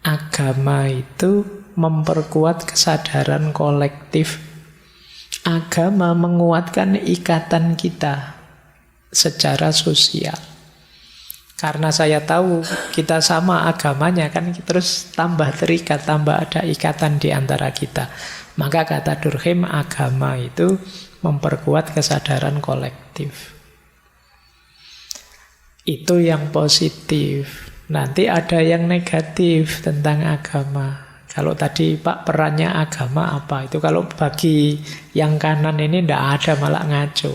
Agama itu memperkuat kesadaran kolektif. Agama menguatkan ikatan kita secara sosial. Karena saya tahu kita sama agamanya, kan terus tambah terikat, tambah ada ikatan di antara kita. Maka kata Durkheim, agama itu memperkuat kesadaran kolektif. Itu yang positif. Nanti ada yang negatif tentang agama. Kalau tadi Pak perannya agama apa? Itu kalau bagi yang kanan ini tidak ada, malah ngaco.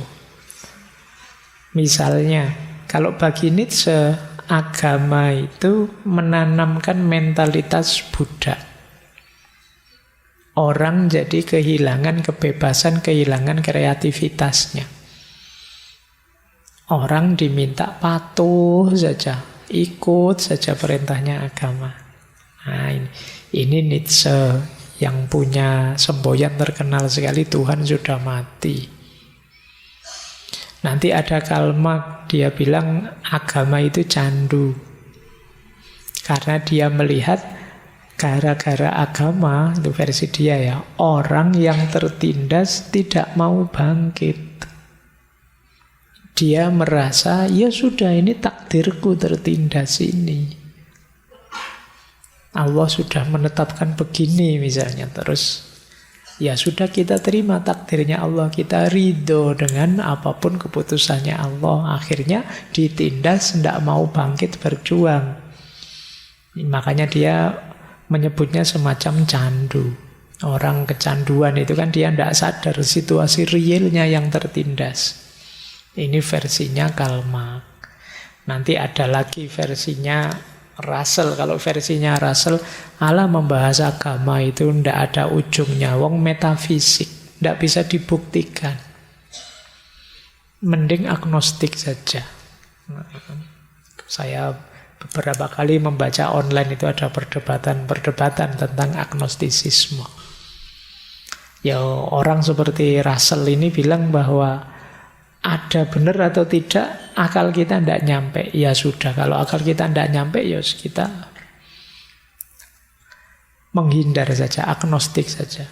Misalnya, kalau bagi Nietzsche, agama itu menanamkan mentalitas budak. Orang jadi kehilangan kebebasan, kehilangan kreativitasnya. Orang diminta patuh saja, ikut saja perintahnya agama. Nah, ini Nietzsche yang punya semboyan terkenal sekali, Tuhan sudah mati. Nanti ada Karl Marx, dia bilang agama itu candu. Karena dia melihat gara-gara agama, itu versi dia ya, orang yang tertindas tidak mau bangkit. Dia merasa, ya sudah ini takdirku tertindas ini. Allah sudah menetapkan begini misalnya, terus ya sudah kita terima takdirnya Allah, kita ridho dengan apapun keputusannya Allah. Akhirnya ditindas, tidak mau bangkit berjuang. Makanya dia menyebutnya semacam candu. Orang kecanduan itu kan dia tidak sadar situasi realnya yang tertindas. Ini versinya Karl Marx. Nanti ada lagi versinya Russell. Kalau versinya Russell, Allah membahas agama itu tidak ada ujungnya, wong metafisik, tidak bisa dibuktikan. Mending agnostik saja. Saya beberapa kali membaca online itu ada perdebatan tentang agnostisisme. Ya orang seperti Russell ini bilang bahwa ada benar atau tidak, akal kita tidak nyampe. Ya sudah, kalau akal kita tidak nyampe, ya kita menghindar saja, agnostik saja.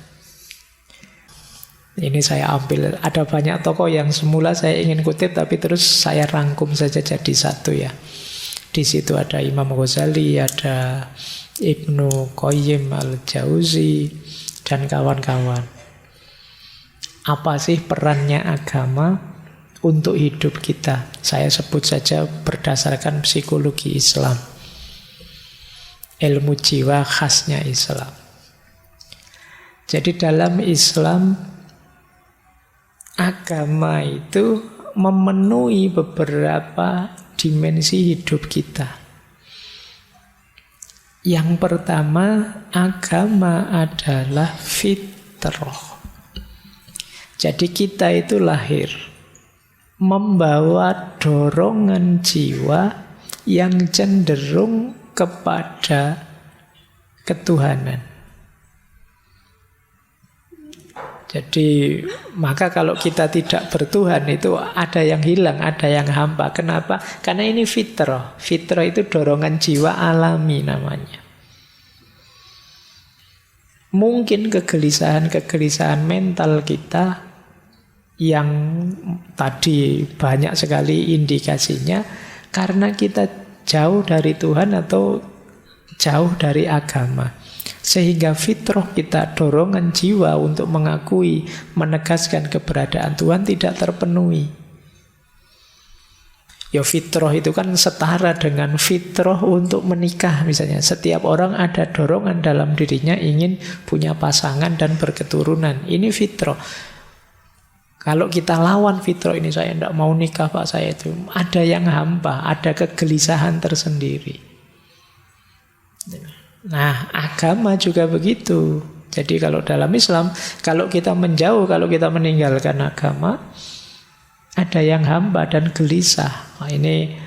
Ini saya ambil, ada banyak tokoh yang semula saya ingin kutip, tapi terus saya rangkum saja jadi satu ya. Di situ ada Imam Ghazali, ada Ibnu Qayyim al-Jauzi, dan kawan-kawan. Apa sih perannya agama untuk hidup kita? Saya sebut saja berdasarkan psikologi Islam, ilmu jiwa khasnya Islam. Jadi dalam Islam, agama itu memenuhi beberapa dimensi hidup kita. Yang pertama, agama adalah fitrah. Jadi kita itu lahir membawa dorongan jiwa yang cenderung kepada ketuhanan. Jadi maka kalau kita tidak bertuhan itu ada yang hilang, ada yang hampa. Kenapa? Karena ini fitrah. Fitrah itu dorongan jiwa alami namanya. Mungkin kegelisahan-kegelisahan mental kita yang tadi banyak sekali indikasinya karena kita jauh dari Tuhan atau jauh dari agama. Sehingga fitrah kita, dorongan jiwa untuk mengakui, menegaskan keberadaan Tuhan tidak terpenuhi. Ya fitrah itu kan setara dengan fitrah untuk menikah misalnya. Setiap orang ada dorongan dalam dirinya ingin punya pasangan dan berketurunan. Ini fitrah. Kalau kita lawan fitrah ini, saya tidak mau nikah Pak, saya itu ada yang hampa, ada kegelisahan tersendiri. Nah, agama juga begitu. Jadi kalau dalam Islam, kalau kita menjauh, kalau kita meninggalkan agama, ada yang hampa dan gelisah. Nah, ini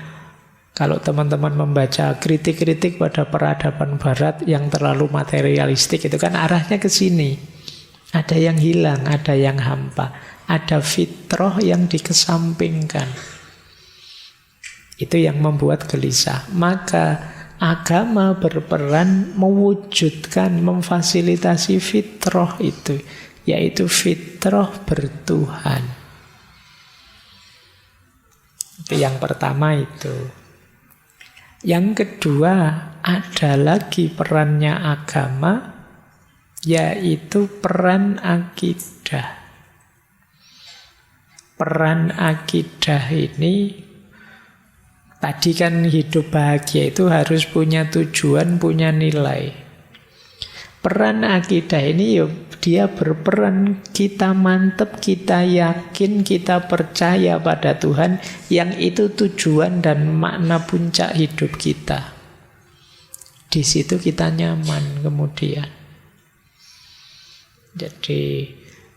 kalau teman-teman membaca kritik-kritik pada peradaban Barat yang terlalu materialistik, itu kan arahnya ke sini. Ada yang hilang, ada yang hampa. Ada fitrah yang dikesampingkan. Itu yang membuat gelisah. Maka agama berperan mewujudkan, memfasilitasi fitrah itu, yaitu fitrah bertuhan. Itu yang pertama itu. Yang kedua, ada lagi perannya agama, yaitu peran akidah. Peran akidah ini, tadi kan hidup bahagia itu harus punya tujuan, punya nilai. Peran akidah ini dia berperan, kita mantep, kita yakin, kita percaya pada Tuhan, yang itu tujuan dan makna puncak hidup kita. Di situ kita nyaman kemudian. Jadi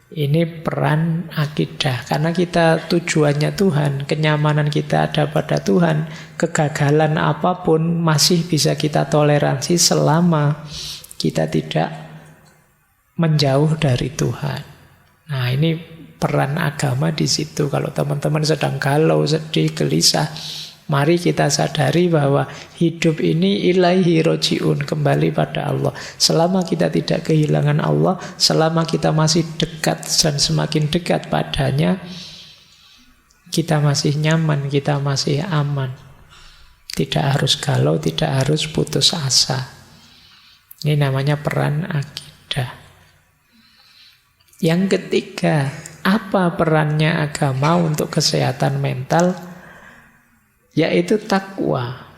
ini peran akidah, karena kita tujuannya Tuhan, kenyamanan kita ada pada Tuhan, kegagalan apapun masih bisa kita toleransi selama kita tidak menjauh dari Tuhan. Nah, ini peran agama di situ. Kalau teman-teman sedang galau, sedih, gelisah, mari kita sadari bahwa hidup ini ilaihi roji'un, kembali pada Allah. Selama kita tidak kehilangan Allah, selama kita masih dekat dan semakin dekat padanya, kita masih nyaman, kita masih aman. Tidak harus galau, tidak harus putus asa. Ini namanya peran akidah. Yang ketiga, apa perannya agama untuk kesehatan mental? Yaitu takwa.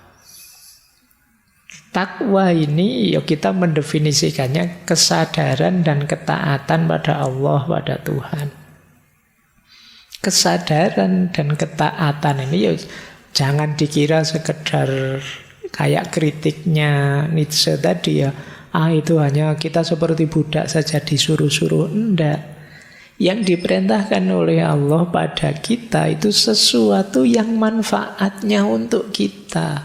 Takwa ini kita mendefinisikannya kesadaran dan ketaatan pada Allah, pada Tuhan. Kesadaran dan ketaatan ini jangan dikira sekedar kayak kritiknya Nietzsche tadi ya. Itu hanya kita seperti budak saja disuruh-suruh. Enggak. Yang diperintahkan oleh Allah pada kita itu sesuatu yang manfaatnya untuk kita.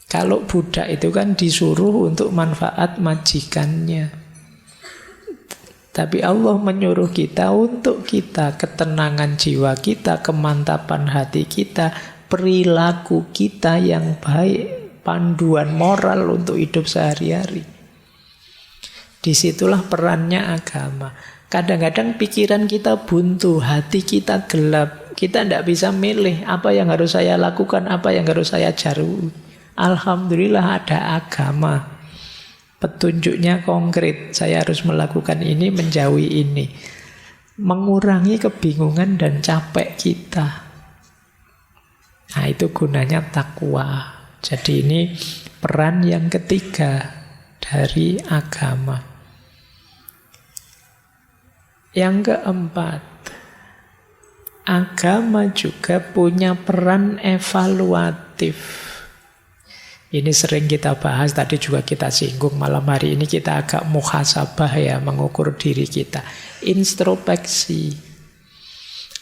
Kalau budak itu kan disuruh untuk manfaat majikannya. Tapi Allah menyuruh kita untuk kita, ketenangan jiwa kita, kemantapan hati kita, perilaku kita yang baik, panduan moral untuk hidup sehari-hari. Disitulah perannya agama. Kadang-kadang pikiran kita buntu, hati kita gelap. Kita tidak bisa milih apa yang harus saya lakukan, apa yang harus saya jauhi. Alhamdulillah ada agama. Petunjuknya konkret. Saya harus melakukan ini, menjauhi ini. Mengurangi kebingungan dan capek kita. Nah, itu gunanya takwa. Jadi ini peran yang ketiga dari agama. Yang keempat, agama juga punya peran evaluatif. Ini sering kita bahas, tadi juga kita singgung, malam hari ini kita agak muhasabah ya, mengukur diri kita. Introspeksi.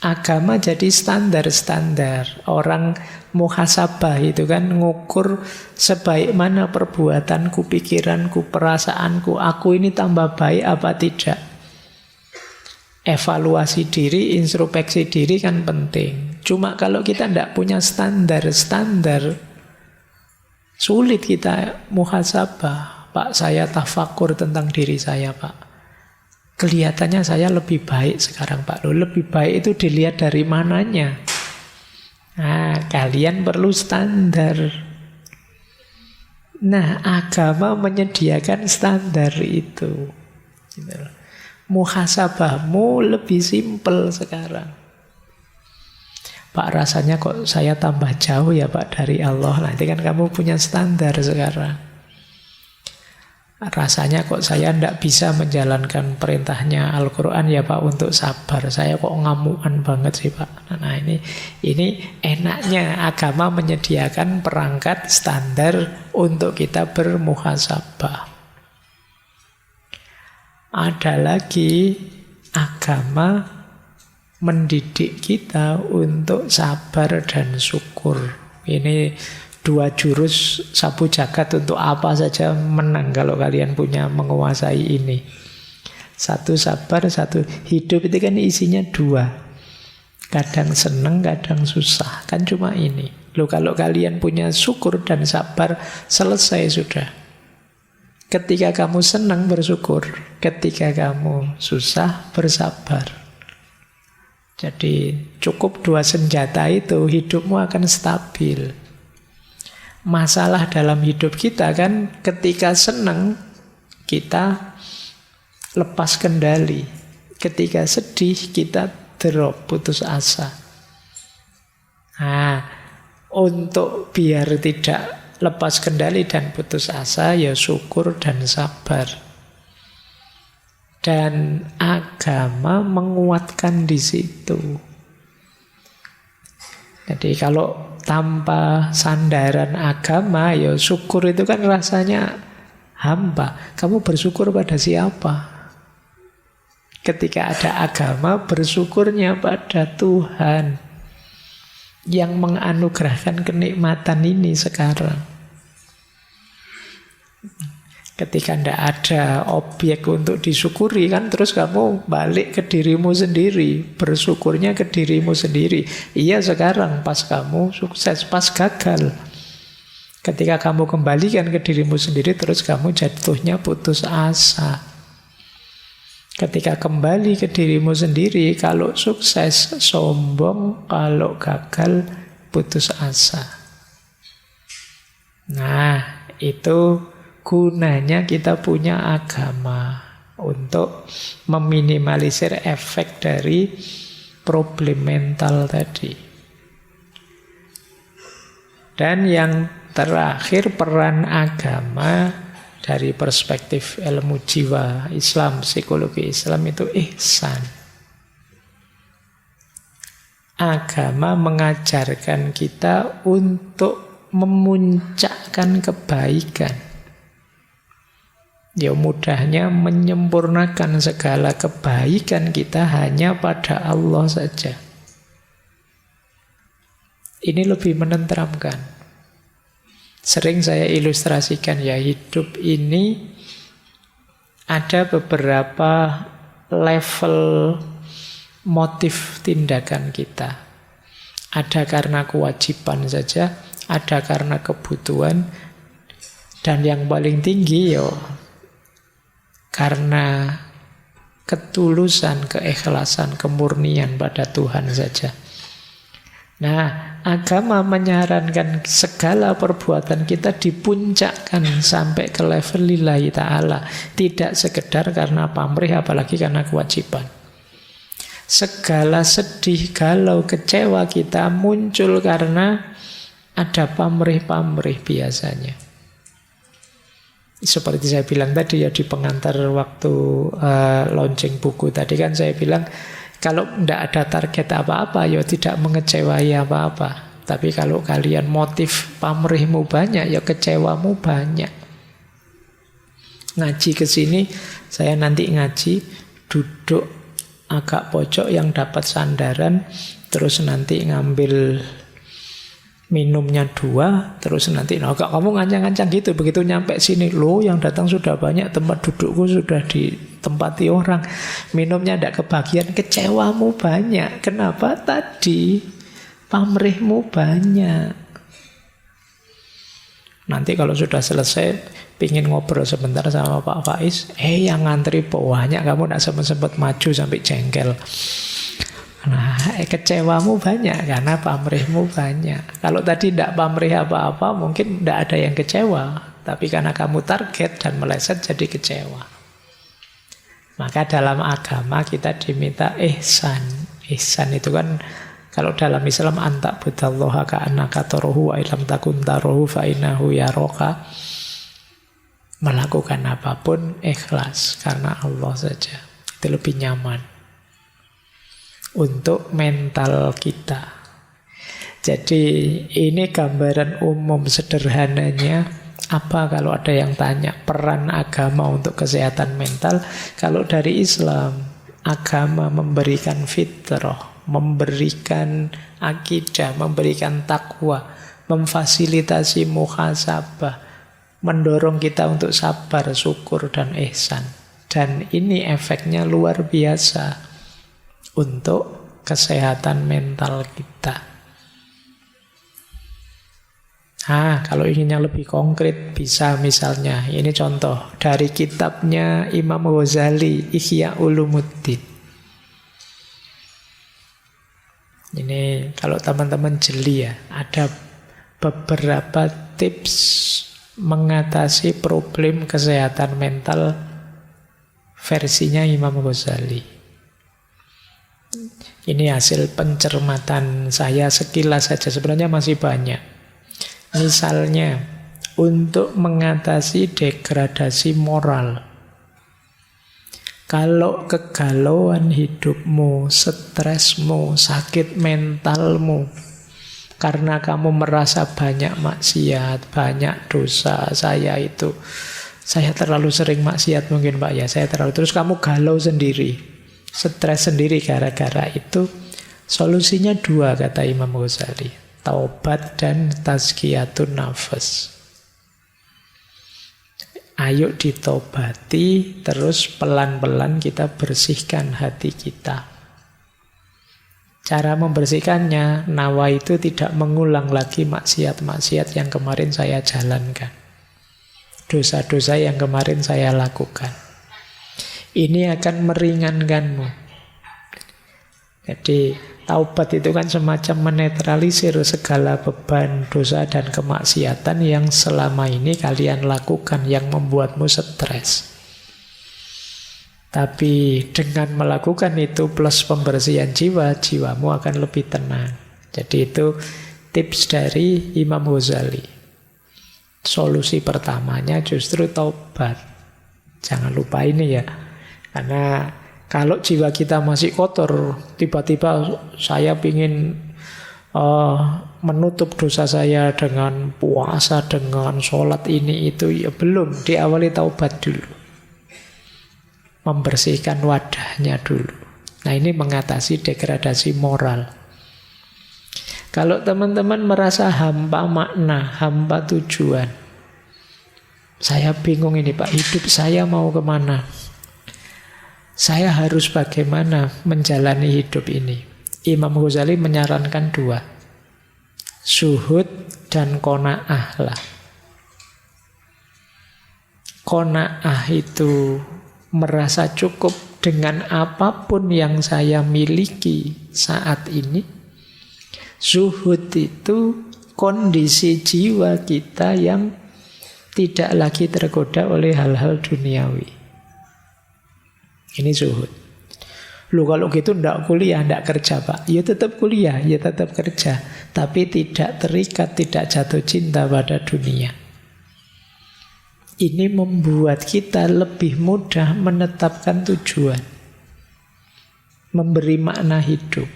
Agama jadi standar-standar. Orang muhasabah itu kan ngukur sebaik mana perbuatanku, pikiranku, perasaanku. Aku ini tambah baik apa tidak. Evaluasi diri, introspeksi diri kan penting. Cuma kalau kita tidak punya standar-standar, sulit kita muhasabah. Pak, saya tafakur tentang diri saya, Pak. Kelihatannya saya lebih baik sekarang, Pak. Loh, lebih baik itu dilihat dari mananya. Nah, kalian perlu standar. Nah, agama menyediakan standar itu. Muhasabahmu lebih simpel sekarang. Pak, rasanya kok saya tambah jauh ya Pak dari Allah. Nanti kan kamu punya standar sekarang. Rasanya kok saya tidak bisa menjalankan perintahnya Al-Quran ya Pak untuk sabar. Saya kok ngamukan banget sih Pak. Nah ini enaknya agama menyediakan perangkat standar untuk kita bermuhasabah. Ada lagi, agama mendidik kita untuk sabar dan syukur. Ini dua jurus sapu jagat, untuk apa saja menang kalau kalian punya menguasai ini. Satu sabar, satu hidup. Itu kan isinya dua. Kadang senang, kadang susah. Kan cuma ini. Loh, kalau kalian punya syukur dan sabar, selesai sudah. Ketika kamu senang, bersyukur. Ketika kamu susah, bersabar. Jadi cukup 2 senjata itu, hidupmu akan stabil. Masalah dalam hidup kita kan ketika senang, kita lepas kendali. Ketika sedih, kita drop, putus asa. Nah, untuk biar tidak lepas kendali dan putus asa, ya syukur dan sabar. Dan agama menguatkan di situ. Jadi kalau tanpa sandaran agama, ya syukur itu kan rasanya hampa. Kamu bersyukur pada siapa? Ketika ada agama, bersyukurnya pada Tuhan yang menganugerahkan kenikmatan ini sekarang. Ketika tidak ada objek untuk disyukuri kan, terus kamu balik ke dirimu sendiri, bersyukurnya ke dirimu sendiri. Iya, sekarang pas kamu sukses, pas gagal. Ketika kamu kembalikan ke dirimu sendiri, terus kamu jatuhnya putus asa. Ketika kembali ke dirimu sendiri, kalau sukses sombong, kalau gagal putus asa. Nah, itu gunanya kita punya agama untuk meminimalisir efek dari problem mental tadi. Dan yang terakhir, peran agama dari perspektif ilmu jiwa Islam, psikologi Islam itu ihsan. Agama mengajarkan kita untuk memuncakkan kebaikan. Ya mudahnya menyempurnakan segala kebaikan kita hanya pada Allah saja. Ini lebih menenteramkan. Sering saya ilustrasikan ya, hidup ini ada beberapa level motif tindakan kita. Ada karena kewajiban saja, ada karena kebutuhan, dan yang paling tinggi ya karena ketulusan, keikhlasan, kemurnian pada Tuhan saja. Nah, agama menyarankan segala perbuatan kita dipuncakkan sampai ke level lillahi ta'ala. Tidak sekedar karena pamrih, apalagi karena kewajiban. Segala sedih, galau, kecewa kita muncul karena ada pamrih-pamrih biasanya. Seperti saya bilang tadi ya di pengantar waktu launching buku tadi kan saya bilang, kalau tidak ada target apa-apa, ya tidak mengecewai apa-apa. Tapi kalau kalian motif pamrihmu banyak, ya kecewamu banyak. Ngaji ke sini, saya nanti ngaji, duduk agak pojok yang dapat sandaran, terus nanti ngambil minumnya 2, terus nanti kamu ngancang-ngancang gitu, begitu nyampe sini, loh yang datang sudah banyak, tempat dudukku sudah ditempati orang, minumnya tidak kebagian, kecewamu banyak. Kenapa? Tadi pamrihmu banyak. Nanti kalau sudah selesai, pingin ngobrol sebentar sama Pak Faiz, yang ngantri banyak, kamu tidak sempat maju sampai jengkel. Nah, kecewamu banyak karena pamrihmu banyak. Kalau tadi tidak pamrih apa-apa, mungkin tidak ada yang kecewa. Tapi karena kamu target dan meleset, jadi kecewa. Maka dalam agama kita diminta ihsan. Ihsan itu kan, kalau dalam Islam, anta budallaha ka'annaka tarahu wa illam takun tarahu fa innahu yaraka. Melakukan apapun ikhlas karena Allah saja. Itu lebih nyaman untuk mental kita. Jadi ini gambaran umum sederhananya. Apa kalau ada yang tanya peran agama untuk kesehatan mental? Kalau dari Islam, agama memberikan fitrah, memberikan akidah, memberikan takwa, memfasilitasi muhasabah, mendorong kita untuk sabar, syukur, dan ihsan. Dan ini efeknya luar biasa untuk kesehatan mental kita. Kalau ingin yang lebih konkret bisa misalnya, ini contoh dari kitabnya Imam Ghazali, Ihya Ulumuddin. Ini kalau teman-teman jeli ya, ada beberapa tips mengatasi problem kesehatan mental versinya Imam Ghazali. Ini hasil pencermatan saya sekilas saja, sebenarnya masih banyak. Misalnya, untuk mengatasi degradasi moral. Kalau kegalauan hidupmu, stresmu, sakit mentalmu, karena kamu merasa banyak maksiat, banyak dosa, saya terlalu sering maksiat mungkin Pak ya, saya terlalu, terus kamu galau sendiri, stres sendiri gara-gara itu, solusinya dua kata Imam Ghazali. Taubat dan tazkiyatun nafas. Ayo ditobati, terus pelan-pelan kita bersihkan hati kita. Cara membersihkannya, nawa itu tidak mengulang lagi maksiat-maksiat yang kemarin saya jalankan. Dosa-dosa yang kemarin saya lakukan. Ini akan meringankanmu. Jadi taubat itu kan semacam menetralisir segala beban dosa dan kemaksiatan yang selama ini kalian lakukan yang membuatmu stres. Tapi dengan melakukan itu plus pembersihan jiwa, jiwamu akan lebih tenang. Jadi itu tips dari Imam Ghazali. Solusi pertamanya justru taubat. Jangan lupa ini ya. Karena kalau jiwa kita masih kotor, tiba-tiba saya ingin menutup dosa saya dengan puasa, dengan sholat ini itu, ya belum, diawali taubat dulu. Membersihkan wadahnya dulu. Nah ini mengatasi degradasi moral. Kalau teman-teman merasa hampa makna, hampa tujuan, saya bingung ini Pak, hidup saya mau kemana? Saya harus bagaimana menjalani hidup ini? Imam Ghazali menyarankan dua. Zuhud dan qanaah lah. Qanaah itu merasa cukup dengan apapun yang saya miliki saat ini. Zuhud itu kondisi jiwa kita yang tidak lagi tergoda oleh hal-hal duniawi. Ini zuhud. Lu kalau gitu ndak kuliah, ndak kerja Pak. Ya tetap kuliah, ya tetap kerja. Tapi tidak terikat, tidak jatuh cinta pada dunia. Ini membuat kita lebih mudah menetapkan tujuan. Memberi makna hidup.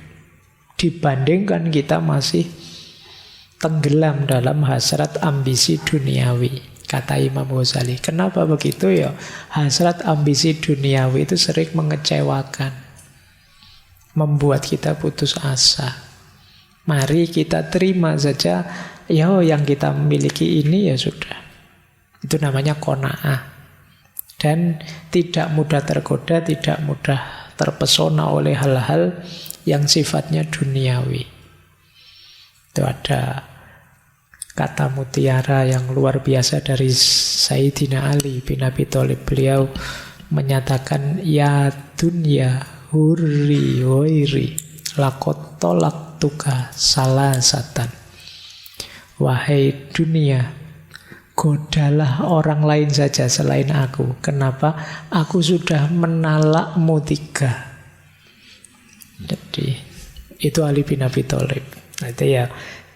Dibandingkan kita masih tenggelam dalam hasrat ambisi duniawi. Kata Imam Ghazali, kenapa begitu ya? Hasrat ambisi duniawi itu sering mengecewakan, membuat kita putus asa. Mari kita terima saja, ya yang kita miliki ini ya sudah. Itu namanya qanaah. Dan tidak mudah tergoda, tidak mudah terpesona oleh hal-hal yang sifatnya duniawi. Itu ada kata mutiara yang luar biasa dari Sayyidina Ali bin Abi Thalib. Beliau menyatakan, ya dunya hurri wairi lakot tolak tuka salasatan. Wahai dunia, godalah orang lain saja selain aku. Kenapa? Aku sudah menalakmu tiga. Jadi itu Ali bin Abi Thalib. Nah,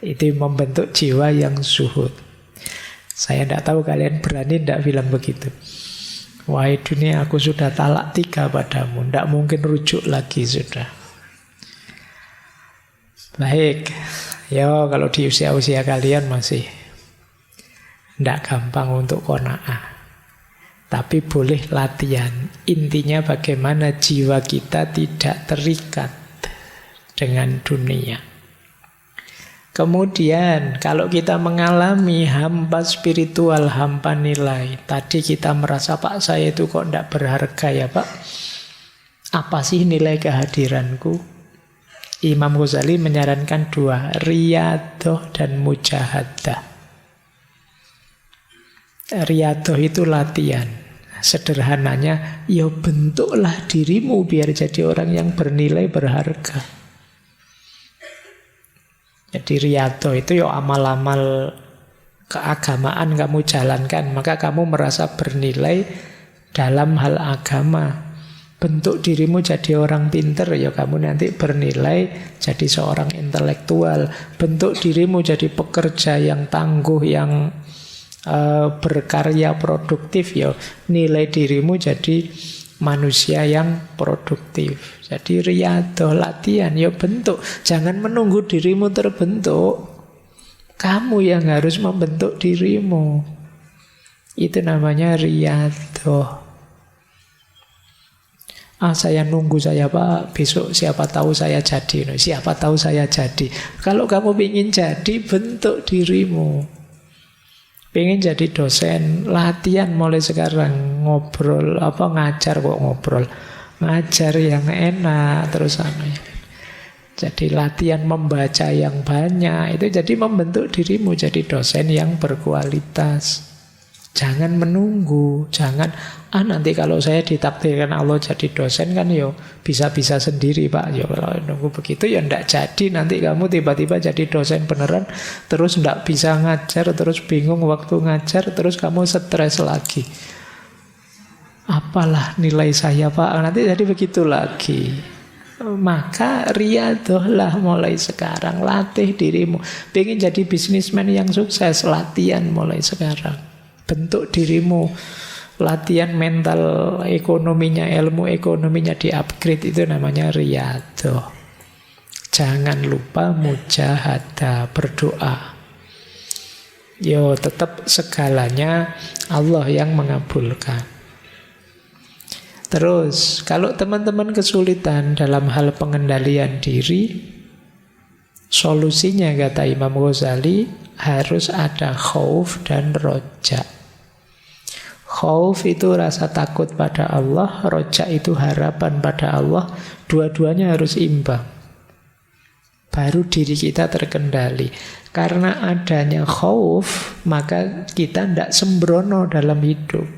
itu membentuk jiwa yang zuhud. Saya tidak tahu kalian berani tidak bilang begitu. Wahai dunia, aku sudah talak 3 padamu. Tidak mungkin rujuk lagi sudah. Baik. Ya kalau di usia-usia kalian masih tidak gampang untuk qanaah. Tapi boleh latihan. Intinya bagaimana jiwa kita tidak terikat dengan dunia. Kemudian kalau kita mengalami hampa spiritual, hampa nilai. Tadi kita merasa Pak saya itu kok tidak berharga ya Pak. Apa sih nilai kehadiranku? Imam Ghazali menyarankan 2, riyadhah dan mujahadah. Riyadhah itu latihan. Sederhananya, ya bentuklah dirimu biar jadi orang yang bernilai, berharga. Jadi riyadhah itu ya amal-amal keagamaan kamu jalankan, maka kamu merasa bernilai dalam hal agama. Bentuk dirimu jadi orang pinter, ya kamu nanti bernilai jadi seorang intelektual. Bentuk dirimu jadi pekerja yang tangguh, yang berkarya produktif, ya nilai dirimu jadi manusia yang produktif. Jadi riyadhah, latihan, ya bentuk. Jangan menunggu dirimu terbentuk. Kamu yang harus membentuk dirimu. Itu namanya riyadhah. Saya nunggu saya Pak, besok siapa tahu saya jadi. Siapa tahu saya jadi. Kalau kamu ingin jadi, bentuk dirimu. Pengen jadi dosen, latihan mulai sekarang. Ngobrol, ngajar kok ngobrol. Ngajar yang enak, terus jadi latihan membaca yang banyak. Itu jadi membentuk dirimu jadi dosen yang berkualitas. Jangan menunggu, jangan nanti kalau saya ditakdirkan Allah jadi dosen kan yo bisa-bisa sendiri Pak. Yo kalau nunggu begitu ya ndak jadi, nanti kamu tiba-tiba jadi dosen beneran terus ndak bisa ngajar, terus bingung waktu ngajar, terus kamu stres lagi. Apalah nilai saya Pak, nanti jadi begitu lagi. Maka riyadhahlah mulai sekarang, latih dirimu. Pengen jadi bisnismen yang sukses, latihan mulai sekarang. Bentuk dirimu, latihan mental ekonominya, ilmu ekonominya di-upgrade, itu namanya riyadhah. Jangan lupa mujahadah, berdoa. Yo, tetap segalanya Allah yang mengabulkan. Terus, kalau teman-teman kesulitan dalam hal pengendalian diri, solusinya kata Imam Ghazali harus ada khauf dan roja. Khauf itu rasa takut pada Allah, roja itu harapan pada Allah. Dua-duanya harus imbang. Baru diri kita terkendali. Karena adanya khauf, maka kita tidak sembrono dalam hidup.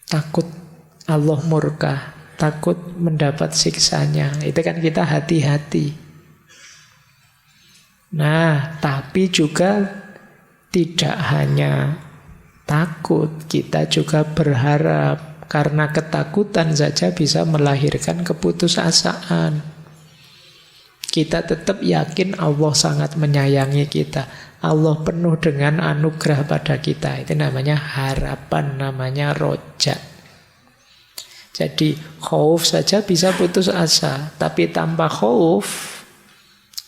Takut Allah murka, takut mendapat siksanya. Itu kan kita hati-hati. Nah, tapi juga tidak hanya takut, kita juga berharap. Karena ketakutan saja bisa melahirkan keputusasaan. Kita tetap yakin Allah sangat menyayangi kita. Allah penuh dengan anugerah pada kita. Itu namanya harapan, namanya roja. Jadi khauf saja bisa putus asa. Tapi tanpa khauf,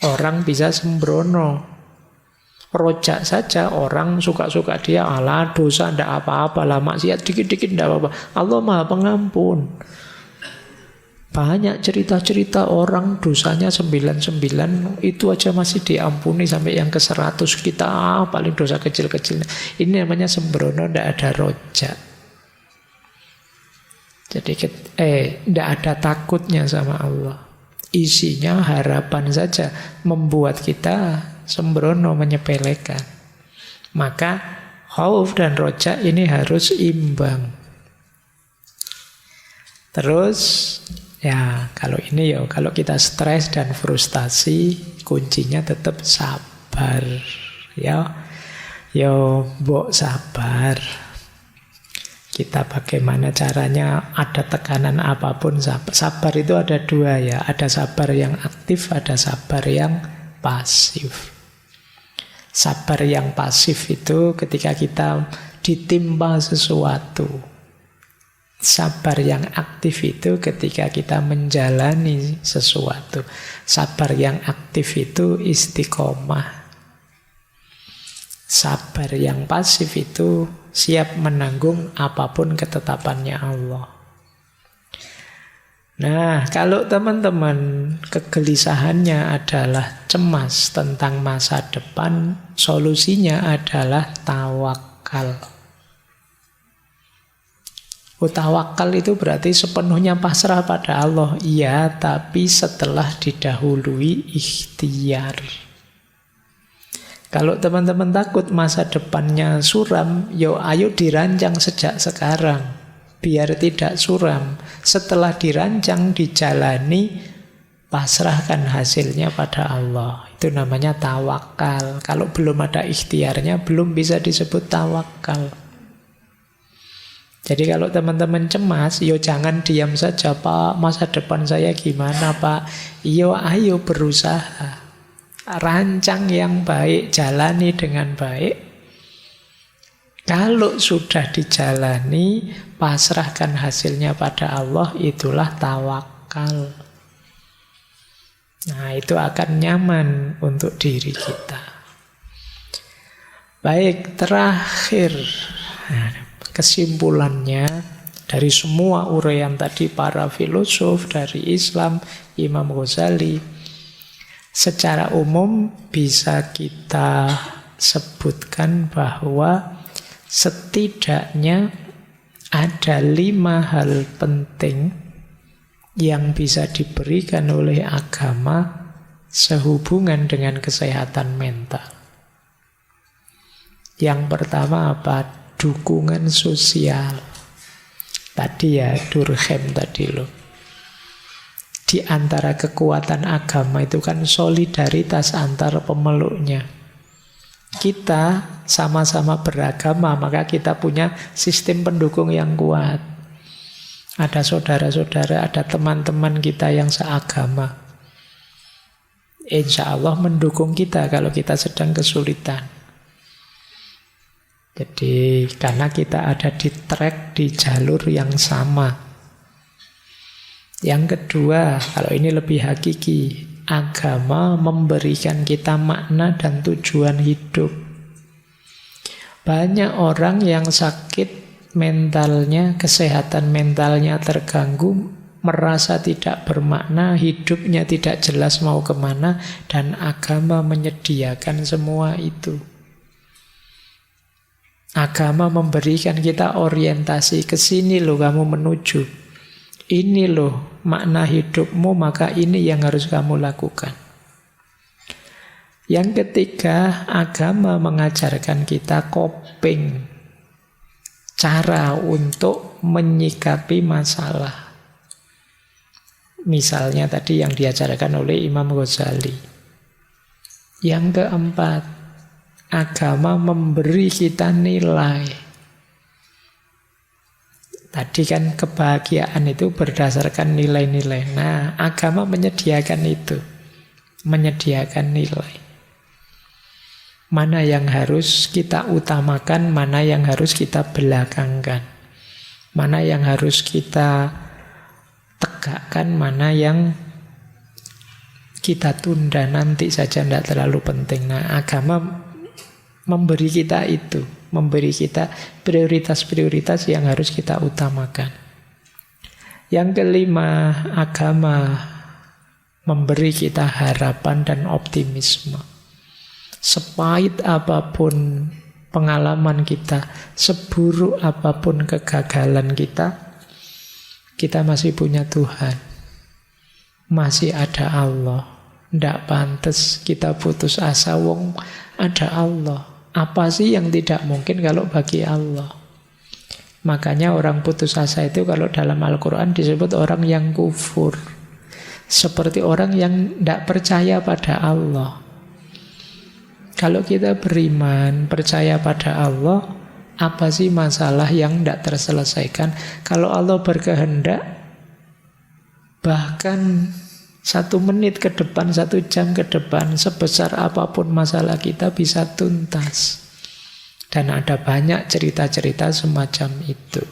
orang bisa sembrono. Rojak saja orang suka-suka dia, alah dosa ndak apa-apa lah, maksiat dikit-dikit ndak apa-apa. Allah Maha Pengampun. Banyak cerita-cerita orang dosanya 99 itu aja masih diampuni, sampai yang ke 100 kita paling dosa kecil-kecil. Ini namanya sembrono, ndak ada rojak. Jadi ndak ada takutnya sama Allah. Isinya harapan saja, membuat kita sembrono, menyepelekan. Maka khauf dan roja ini harus imbang. Terus ya kalau ini kalau kita stres dan frustasi, kuncinya tetap sabar. Mbok sabar. Kita bagaimana caranya, ada tekanan apapun sabar. Sabar itu ada dua ya, ada sabar yang aktif, ada sabar yang pasif. Sabar yang pasif itu ketika kita ditimpa sesuatu. Sabar yang aktif itu ketika kita menjalani sesuatu. Sabar yang aktif itu istiqomah. Sabar yang pasif itu siap menanggung apapun ketetapannya Allah. Nah, kalau teman-teman kegelisahannya adalah cemas tentang masa depan, solusinya adalah tawakal. Tawakal itu berarti sepenuhnya pasrah pada Allah. Iya, tapi setelah didahului ikhtiar. Kalau teman-teman takut masa depannya suram, ayo dirancang sejak sekarang biar tidak suram. Setelah dirancang, dijalani, pasrahkan hasilnya pada Allah. Itu namanya tawakal. Kalau belum ada ikhtiarnya, belum bisa disebut tawakal. Jadi kalau teman-teman cemas, jangan diam saja, Pak, masa depan saya gimana, Pak? Ayo berusaha. Rancang yang baik, jalani dengan baik. Kalau sudah dijalani, pasrahkan hasilnya pada Allah, itulah tawakal. Nah, itu akan nyaman untuk diri kita. Baik, terakhir. Kesimpulannya, dari semua uraian tadi para filosof, dari Islam, Imam Ghazali, secara umum bisa kita sebutkan bahwa setidaknya ada 5 hal penting yang bisa diberikan oleh agama sehubungan dengan kesehatan mental. Yang pertama apa? Dukungan sosial. Tadi Durkheim tadi loh. Di antara kekuatan agama itu kan solidaritas antar pemeluknya. Kita sama-sama beragama, maka kita punya sistem pendukung yang kuat. Ada saudara-saudara, ada teman-teman kita yang seagama. Insya Allah mendukung kita kalau kita sedang kesulitan. Jadi karena kita ada di track, di jalur yang sama. Yang kedua, kalau ini lebih hakiki, agama memberikan kita makna dan tujuan hidup. Banyak orang yang sakit mentalnya, kesehatan mentalnya terganggu, merasa tidak bermakna, hidupnya tidak jelas mau kemana, dan agama menyediakan semua itu. Agama memberikan kita orientasi, ke sini loh kamu menuju. Ini loh makna hidupmu, maka ini yang harus kamu lakukan. Yang ketiga, agama mengajarkan kita coping, cara untuk menyikapi masalah. Misalnya tadi yang diajarkan oleh Imam Ghazali. Yang keempat, agama memberi kita nilai. Tadi kan kebahagiaan itu berdasarkan nilai-nilai. Nah, agama menyediakan itu. Menyediakan nilai. Mana yang harus kita utamakan, mana yang harus kita belakangkan. Mana yang harus kita tegakkan, mana yang kita tunda nanti saja, tidak terlalu penting. Nah, agama memberi kita itu, memberi kita prioritas-prioritas yang harus kita utamakan. Yang kelima, agama memberi kita harapan dan optimisme. Sepahit apapun pengalaman kita, seburuk apapun kegagalan kita masih punya Tuhan. Masih ada Allah. Tidak pantas kita putus asa, wong ada Allah. Apa sih yang tidak mungkin kalau bagi Allah? Makanya orang putus asa itu kalau dalam Al-Quran disebut orang yang kufur. Seperti orang yang tidak percaya pada Allah. Kalau kita beriman, percaya pada Allah, apa sih masalah yang tidak terselesaikan? Kalau Allah berkehendak, bahkan 1 menit ke depan, 1 jam ke depan, sebesar apapun masalah kita bisa tuntas. Dan ada banyak cerita-cerita semacam itu.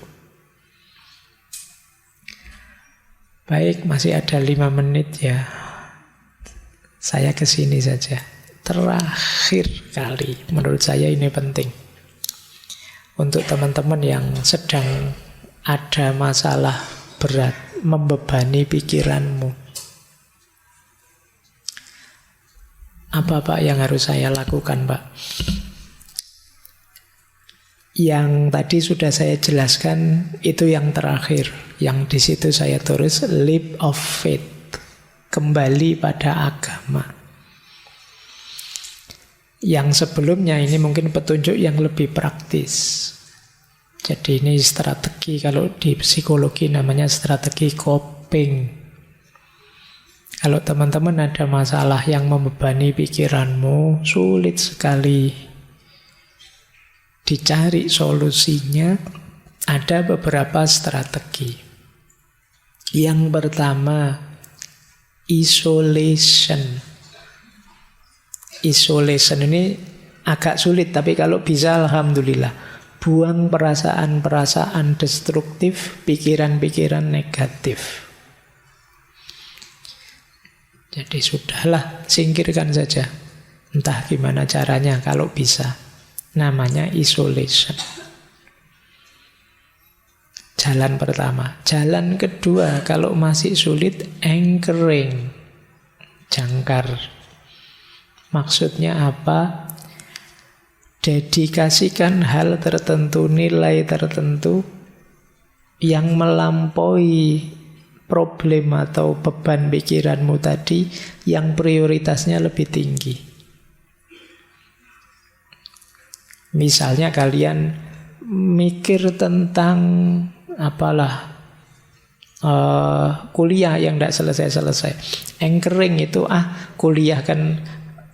Baik, masih ada 5 menit ya. Saya ke sini saja. Terakhir kali, menurut saya ini penting. Untuk teman-teman yang sedang ada masalah berat, membebani pikiranmu. Apa Pak yang harus saya lakukan Pak? Yang tadi sudah saya jelaskan, itu yang terakhir. Yang di situ saya tulis leap of faith. Kembali pada agama. Yang sebelumnya ini mungkin petunjuk yang lebih praktis. Jadi ini strategi, kalau di psikologi namanya strategi coping. Kalau teman-teman ada masalah yang membebani pikiranmu, sulit sekali dicari solusinya, ada beberapa strategi. Yang pertama, isolation. Isolation ini agak sulit, tapi kalau bisa alhamdulillah. Buang perasaan-perasaan destruktif, pikiran-pikiran negatif. Jadi sudahlah, singkirkan saja. Entah gimana caranya kalau bisa. Namanya isolation. Jalan pertama. Jalan kedua, kalau masih sulit, anchoring. Jangkar. Maksudnya apa? Dedikasikan hal tertentu, nilai tertentu yang melampaui problem atau beban pikiranmu tadi, yang prioritasnya lebih tinggi. Misalnya kalian mikir tentang kuliah yang tidak selesai-selesai. Anchoring itu, kuliah kan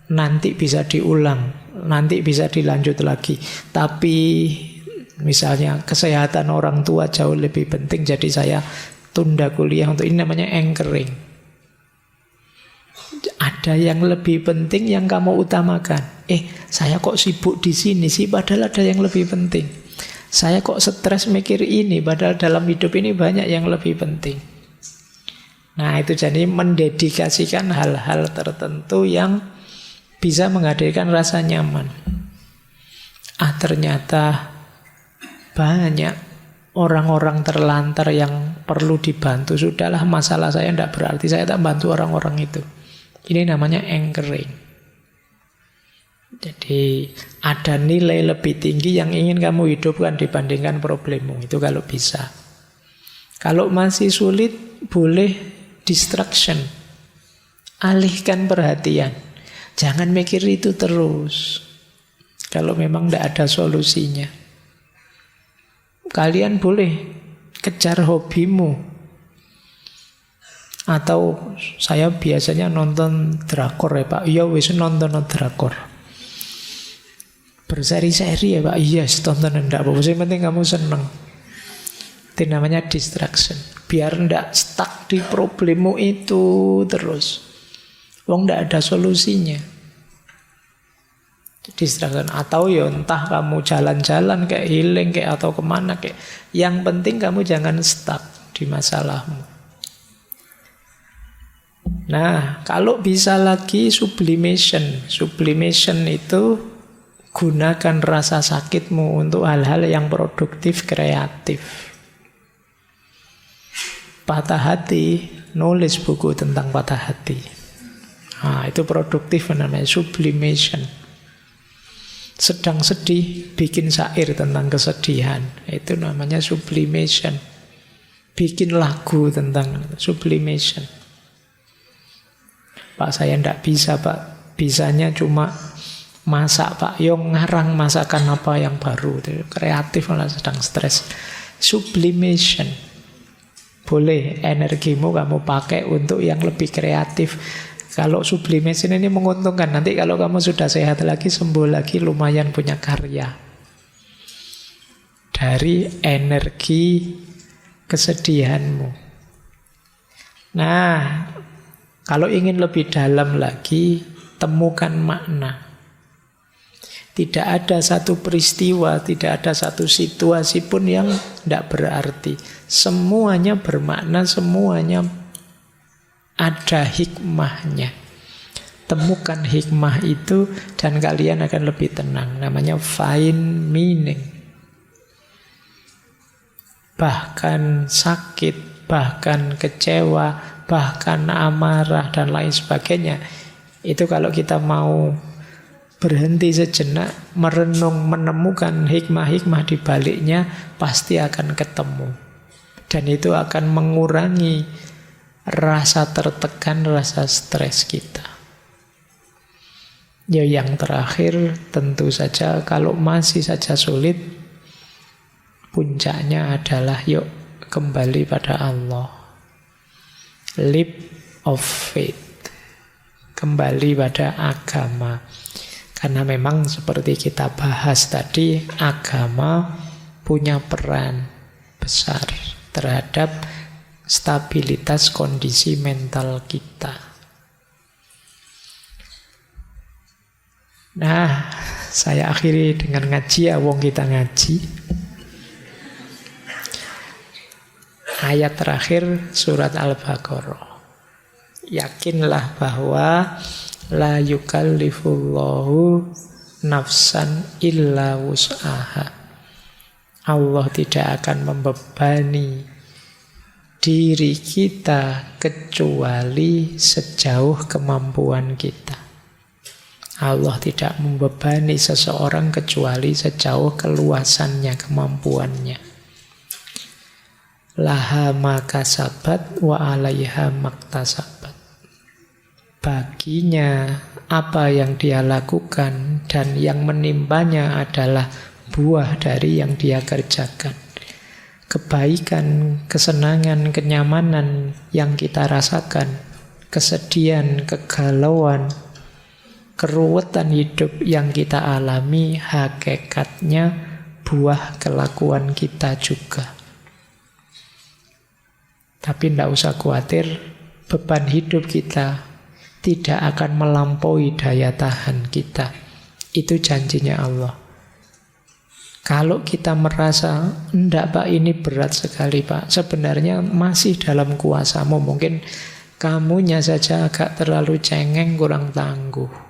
nanti bisa diulang, nanti bisa dilanjut lagi. Tapi misalnya kesehatan orang tua jauh lebih penting, jadi saya tunda kuliah untuk ini. Namanya anchoring. Ada yang lebih penting yang kamu utamakan. Saya kok sibuk di sini sih, padahal ada yang lebih penting. Saya kok stres mikir ini, padahal dalam hidup ini banyak yang lebih penting. Nah, itu jadi mendedikasikan hal-hal tertentu yang bisa menghadirkan rasa nyaman. Ternyata banyak orang-orang terlantar yang perlu dibantu. Sudahlah, masalah saya tidak berarti saya tak bantu orang-orang itu. Ini namanya anchoring. Jadi ada nilai lebih tinggi yang ingin kamu hidupkan dibandingkan problemmu. Itu kalau bisa. Kalau masih sulit, boleh distraction. Alihkan perhatian. Jangan mikir itu terus. Kalau memang tidak ada solusinya. Kalian boleh kejar hobimu. Atau saya biasanya nonton drakor ya Pak. Iya wis nonton drakor. Berseri-seri ya Pak. Iya tonton enggak apa-apa. Yang penting kamu seneng. Itu namanya distraction. Biar enggak stuck di problemmu itu terus. Wong ndak ada solusinya. Distraction. Atau ya entah kamu jalan-jalan kayak healing kayak atau kemana kayak. Yang penting kamu jangan stuck di masalahmu. Nah, kalau bisa lagi sublimation. Sublimation itu gunakan rasa sakitmu untuk hal-hal yang produktif, kreatif. Patah hati, nulis buku tentang patah hati. Itu produktif, namanya sublimation. Sedang sedih, bikin syair tentang kesedihan. Itu namanya sublimation. Bikin lagu tentang sublimation. Pak, saya tidak bisa Pak. Bisanya cuma masak Pak. Yang ngarang masakan apa yang baru. Kreatif malah sedang stres. Sublimation. Boleh energimu kamu pakai untuk yang lebih kreatif. Kalau sublimation ini menguntungkan. Nanti kalau kamu sudah sehat lagi, sembuh lagi, lumayan punya karya. Dari energi kesedihanmu. Nah, kalau ingin lebih dalam lagi, temukan makna. Tidak ada satu peristiwa, tidak ada satu situasi pun yang tidak berarti. Semuanya bermakna, semuanya ada hikmahnya. Temukan hikmah itu dan kalian akan lebih tenang. Namanya find meaning. Bahkan sakit, bahkan kecewa, bahkan amarah dan lain sebagainya. Itu kalau kita mau berhenti sejenak, merenung, menemukan hikmah-hikmah di baliknya, pasti akan ketemu. Dan itu akan mengurangi rasa tertekan, rasa stres kita. Ya yang terakhir tentu saja kalau masih saja sulit, puncaknya adalah yuk kembali pada Allah. Leap of faith. Kembali pada agama. Karena memang seperti kita bahas tadi, agama punya peran besar terhadap stabilitas kondisi mental kita. Nah, saya akhiri dengan ngaji ya, wong kita ngaji. Ayat terakhir surat Al-Baqarah. Yakinlah bahwa la yukallifullahu nafsan illa wus'aha. Allah tidak akan membebani diri kita kecuali sejauh kemampuan kita. Allah tidak membebani seseorang kecuali sejauh keluasannya, kemampuannya. Laha ma kasabat wa 'alaiha maktasabat. Baginya apa yang dia lakukan dan yang menimpanya adalah buah dari yang dia kerjakan. Kebaikan, kesenangan, kenyamanan yang kita rasakan, kesedihan, kegalauan, keruwetan hidup yang kita alami, hakikatnya buah kelakuan kita juga. Tapi tidak usah khawatir, beban hidup kita tidak akan melampaui daya tahan kita. Itu janjinya Allah. Kalau kita merasa, enggak Pak, ini berat sekali Pak, sebenarnya masih dalam kuasamu. Mungkin kamunya saja agak terlalu cengeng, kurang tangguh.